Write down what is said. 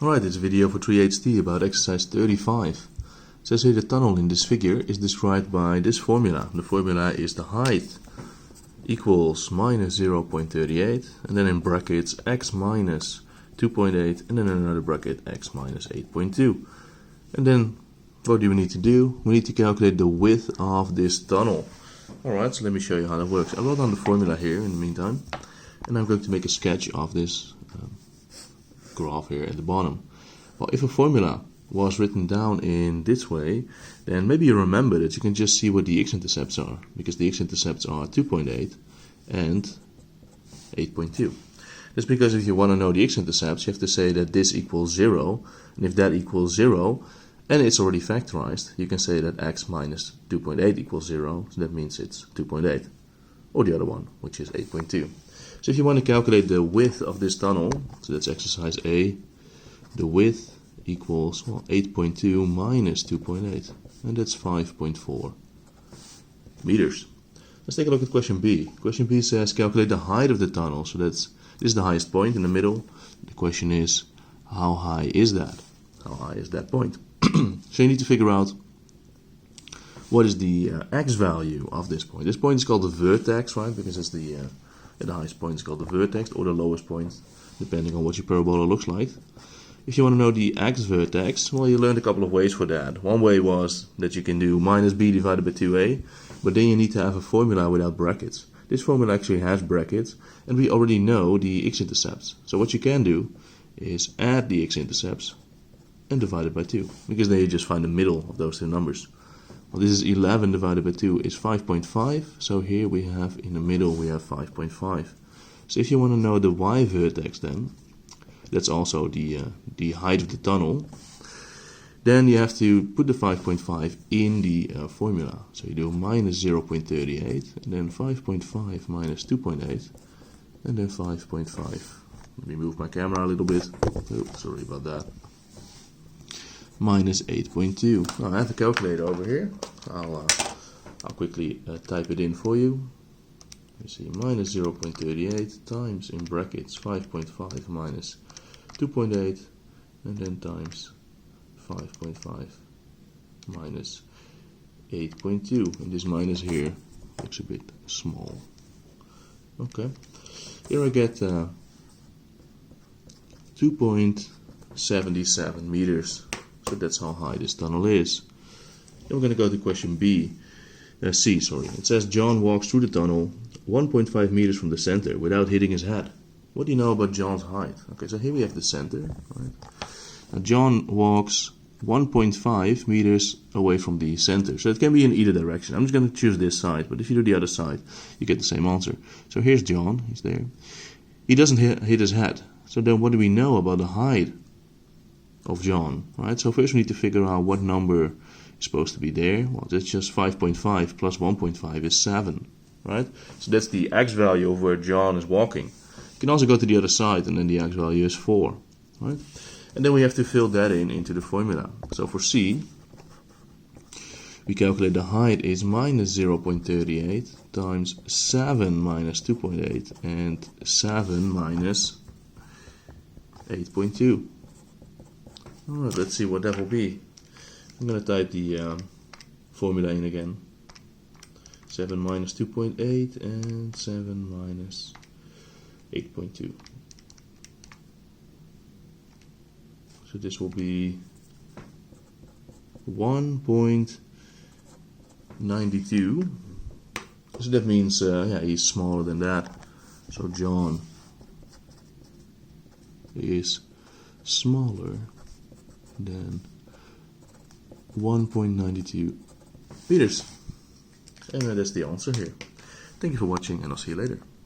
Alright, it's a video for 3HT about exercise 35. It says here the tunnel in this figure is described by this formula. The formula is the height equals minus 0.38, and then in brackets x minus 2.8, and then another bracket x minus 8.2. And then what do we need to do? We need to calculate the width of this tunnel. Alright, so let me show you how that works. I wrote down the formula here in the meantime, and I'm going to make a sketch of this graph here at the bottom. Well, if a formula was written down in this way, then maybe you remember that you can just see what the x-intercepts are, because the x-intercepts are 2.8 and 8.2. That's because if you want to know the x-intercepts, you have to say that this equals 0, and if that equals 0, and it's already factorized, you can say that x minus 2.8 equals 0, so that means it's 2.8, or the other one, which is 8.2. So if you want to calculate the width of this tunnel, so that's exercise A, the width equals 8.2 minus 2.8, and that's 5.4 meters. Let's take a look at question B. Question B says calculate the height of the tunnel, so this is the highest point in the middle. The question is, how high is that? How high is that point? So you need to figure out what is the x value of this point. This point is called the vertex, right? Because it's the highest point is called the vertex, or the lowest point, depending on what your parabola looks like. If you want to know the x vertex, well, you learned a couple of ways for that. One way was that you can do minus b divided by 2a, but then you need to have a formula without brackets. This formula actually has brackets, and we already know the x-intercepts. So what you can do is add the x-intercepts and divide it by 2, because then you just find the middle of those two numbers. Well, this is 11 divided by 2 is 5.5, so here we have, in the middle, we have 5.5. So if you want to know the y vertex then, that's also the height of the tunnel, then you have to put the 5.5 in the formula. So you do minus 0.38, and then 5.5 minus 2.8, and then 5.5. Let me move my camera a little bit. Oops, sorry about that. Minus 8.2. Now I have a calculator over here. I'll quickly type it in for you. You see, minus 0.38 times in brackets 5.5 minus 2.8, and then times 5.5 minus 8.2. And this minus here looks a bit small. Okay, here I get 2.77 meters. So that's how high this tunnel is. Then we're going to go to question C. It says John walks through the tunnel 1.5 meters from the center without hitting his head. What do you know about John's height? Okay, so here we have the center. Right? Now John walks 1.5 meters away from the center. So it can be in either direction. I'm just going to choose this side, but if you do the other side, you get the same answer. So here's John. He's there. He doesn't hit his head. So then what do we know about the height of John, right? So first we need to figure out what number is supposed to be there. Well, that's just 5.5 plus 1.5 is 7, right? So that's the x value of where John is walking. You can also go to the other side, and then the x value is 4, right? And then we have to fill that into the formula. So for C, we calculate the height is minus 0.38 times 7 minus 2.8 and 7 minus 8.2. Alright, let's see what that will be. I'm going to type the formula in again. 7 minus 2.8 and 7 minus 8.2. So this will be 1.92. So that means, yeah, he's smaller than that. So John is smaller than 1.92 meters. And that's the answer here. Thank you for watching, and I'll see you later.